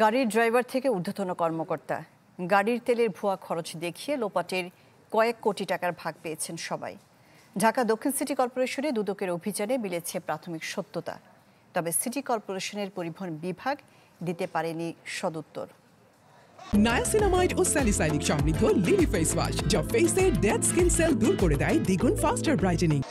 গাড়ির ড্রাইভার থেকে ঊর্ধ্বতন কর্মকর্তা, গাড়ির তেলের ভুয়া খরচ দেখিয়ে লোপাটের কয়েক কোটি টাকার ভাগ পেয়েছেন সবাই। ঢাকা দক্ষিণ সিটি কর্পোরেশনে দুদকের অভিযানে মিলেছে প্রাথমিক সত্যতা, তবে সিটি কর্পোরেশনের পরিবহন বিভাগ দিতে পারেনি সদুত্তর। নায়াসিনামাইড ও স্যালিসাইলিক সমৃদ্ধ লিলি ফেস ওয়াশ, যা ফেসের ডেড স্কিন সেল দূর করে দেয় দ্বিগুণ ফাস্টার ব্রাইটেনিং।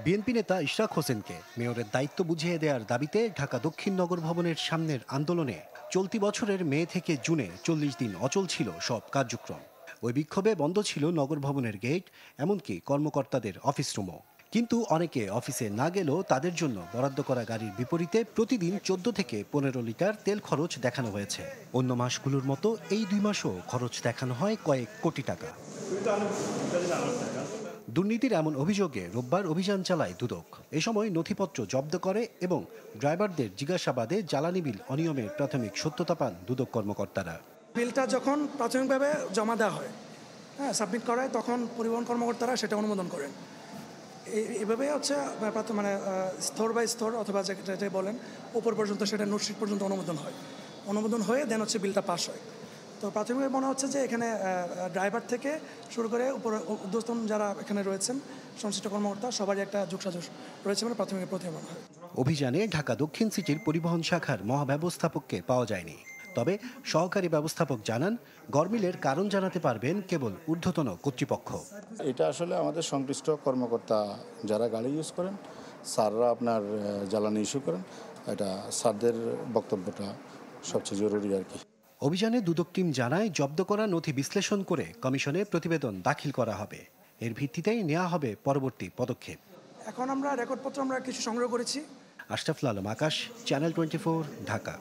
বিএনপি নেতা ইশরাক হোসেনকে মেয়রের দায়িত্ব বুঝিয়ে দেওয়ার দাবিতে ঢাকা দক্ষিণ নগর ভবনের সামনের আন্দোলনে চলতি বছরের মে থেকে জুনে 40 দিন অচল ছিল সব কার্যক্রম। ওই বিক্ষোভে বন্ধ ছিল নগর ভবনের গেট, এমনকি কর্মকর্তাদের অফিস রুমও। কিন্তু অনেকে অফিসে না গেলেও তাদের জন্য বরাদ্দ করা গাড়ির বিপরীতে প্রতিদিন 14 থেকে 15 লিটার তেল খরচ দেখানো হয়েছে। অন্য মাসগুলোর মতো এই 2 মাসও খরচ দেখানো হয় কয়েক কোটি টাকা। দুর্নীতির এমন অভিযোগে রোববার অভিযান চালায় দুদক। এ সময় নথিপত্র জব্দ করে এবং ড্রাইভারদের জিজ্ঞাসাবাদে জ্বালানি বিল অনিয়মের প্রাথমিক সত্যতা পান দুদক কর্মকর্তারা। বিলটা যখন প্রাথমিকভাবে জমা দেওয়া হয়, সাবমিট করা হয়, তখন পরিবহন কর্মকর্তারা সেটা অনুমোদন করেন। এভাবে হচ্ছে মানে স্তর বাই স্তর, অথবা যেটা বলেন উপর পর্যন্ত, সেটা নোটশিট পর্যন্ত অনুমোদন হয়ে দেন হচ্ছে বিলটা পাস হয়। তো প্রাথমিকভাবে মনে হচ্ছে যে এখানে ড্রাইভার থেকে শুরু করে উপরে ঊর্ধ্বতন যারা এখানে রয়েছেন সংশ্লিষ্ট কর্মকর্তা, সবারই একটা যোগসাজশ রয়েছে বলে প্রাথমিক প্রথমে মনে হয়। অভিযানে ঢাকা দক্ষিণ সিটির পরিবহন শাখার মহাব্যবস্থাপককে পাওয়া যায়নি। তবে সহকারী ব্যবস্থাপক জানান, গরমিলের কারণ জানাতে পারবেন কেবল ঊর্ধ্বতন কর্তৃপক্ষ। এটা আসলে আমাদের সংশ্লিষ্ট কর্মকর্তা যারা গাড়ি ইউজ করেন, স্যাররা আপনার জ্বালানি ইস্যু করেন, এটা স্যারদের বক্তব্যটা সবচেয়ে জরুরি আর কি। অভিযানে দুদক টিম জানায়, জব্দ করা নথি বিশ্লেষণ করে কমিশনে প্রতিবেদন দাখিল করা হবে। এর ভিত্তিতেই নেওয়া হবে পরবর্তী পদক্ষেপ। এখন আমরা রেকর্ডপত্র কিছু সংগ্রহ করেছি। আশরাফুল আলম আকাশ, চ্যানেল 24, ঢাকা।